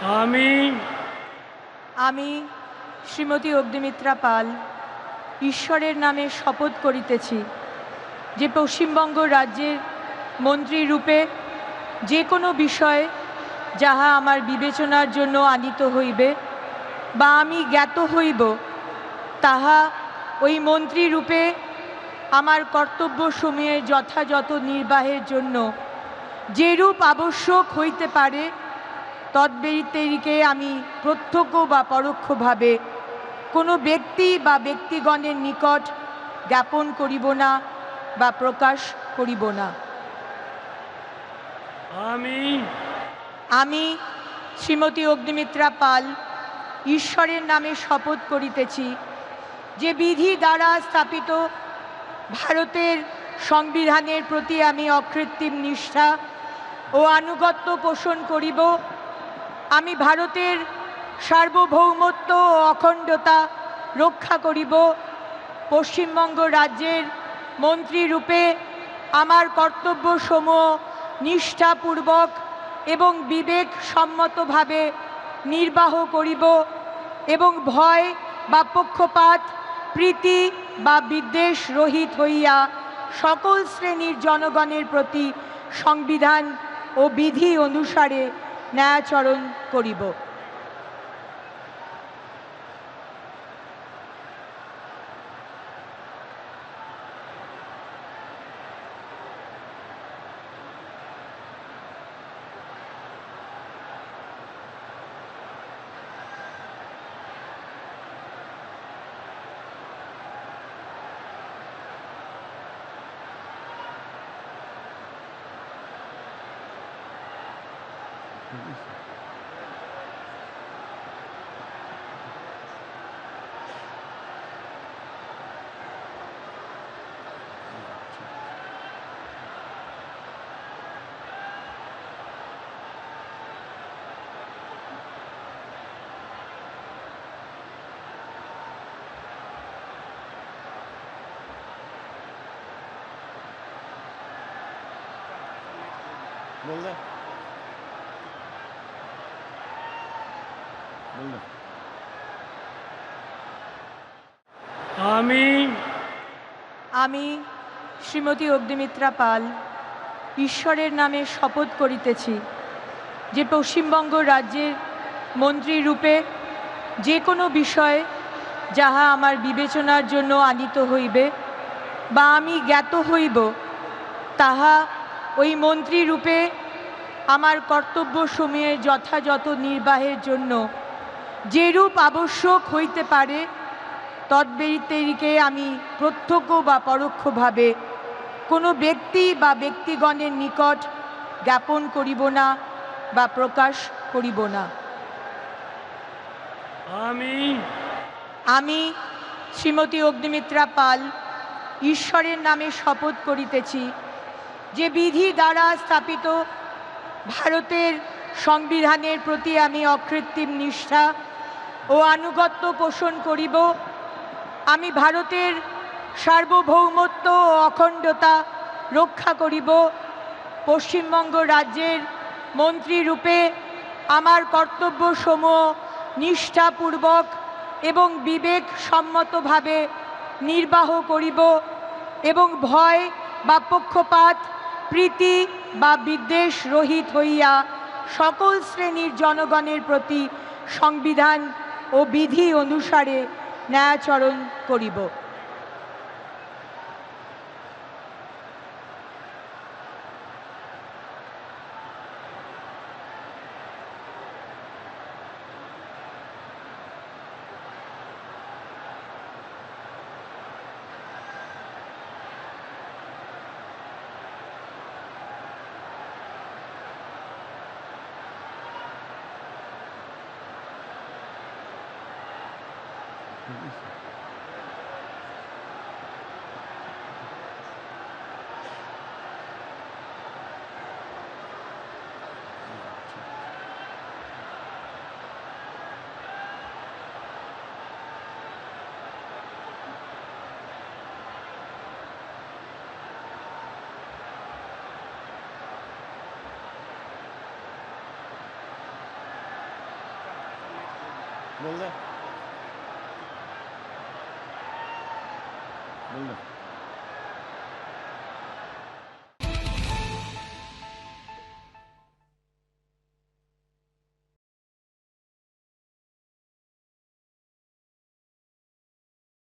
আমি আমি শ্রীমতী অগ্নিমিত্রা পাল ঈশ্বরের নামে শপথ করিতেছি যে পশ্চিমবঙ্গ রাজ্যের মন্ত্রী রূপে যে কোনো বিষয় যাহা আমার বিবেচনার জন্য আনিত হইবে বা আমি জ্ঞাত হইব, তাহা ওই মন্ত্রী রূপে আমার কর্তব্যসমূহের যথাযথ নির্বাহের জন্য যেরূপ আবশ্যক হইতে পারে তদ্ব্যতিরিকে আমি প্রত্যক্ষ বা পরোক্ষভাবে কোনো ব্যক্তি বা ব্যক্তিগণের নিকট জ্ঞাপন করিব না বা প্রকাশ করিব না। আমি শ্রীমতী অগ্নিমিত্রা পাল ঈশ্বরের নামে শপথ করিতেছি যে বিধি দ্বারা স্থাপিত ভারতের সংবিধানের প্রতি আমি অকৃত্রিম নিষ্ঠা ও আনুগত্য পোষণ করিব। আমি ভারতের সার্বভৌমত্ব ও অখণ্ডতা রক্ষা করিব। পশ্চিমবঙ্গ রাজ্যের মন্ত্রী রূপে আমার কর্তব্যসমূহ নিষ্ঠাপূর্বক এবং বিবেকসম্মতভাবে নির্বাহ করিব এবং ভয় বা পক্ষপাত, প্রীতি বা বিদ্বেষ রহিত হইয়া সকল শ্রেণীর জনগণের প্রতি সংবিধান ও বিধি অনুসারে ন্যায়াচরণ করিব। আমি শ্রীমতী অগ্নিমিত্রা পাল ঈশ্বরের নামে শপথ করিতেছি যে পশ্চিমবঙ্গ রাজ্যের মন্ত্রী রূপে যে কোনো বিষয় যাহা আমার বিবেচনার জন্য আনিত হইবে বা আমি জ্ঞাত হইব, তাহা ওই মন্ত্রী রূপে আমার কর্তব্যসমূহের যথাযথ নির্বাহের জন্য যেরূপ আবশ্যক হইতে পারে তদ্ব্যতিরিকে আমি প্রত্যক্ষ বা পরোক্ষভাবে কোনো ব্যক্তি বা ব্যক্তিগণের নিকট জ্ঞাপন করিব না বা প্রকাশ করিব না। আমি শ্রীমতী অগ্নিমিত্রা পাল ঈশ্বরের নামে শপথ করিতেছি যে বিধি দ্বারা স্থাপিত ভারতের সংবিধানের প্রতি আমি অকৃত্রিম নিষ্ঠা ও আনুগত্য পোষণ করিব। আমি ভারতের সার্বভৌমত্ব ও অখণ্ডতা রক্ষা করিব। পশ্চিমবঙ্গ রাজ্যের মন্ত্রী রূপে আমার কর্তব্যসমূহ নিষ্ঠাপূর্বক এবং বিবেকসম্মতভাবে নির্বাহ করিব এবং ভয় বা পক্ষপাত, প্রীতি বা বিদ্বেষ রহিত হইয়া সকল শ্রেণীর জনগণের প্রতি সংবিধান ও বিধি অনুসারে ন্যায়াচরণ করিব। बोल दे बोल दे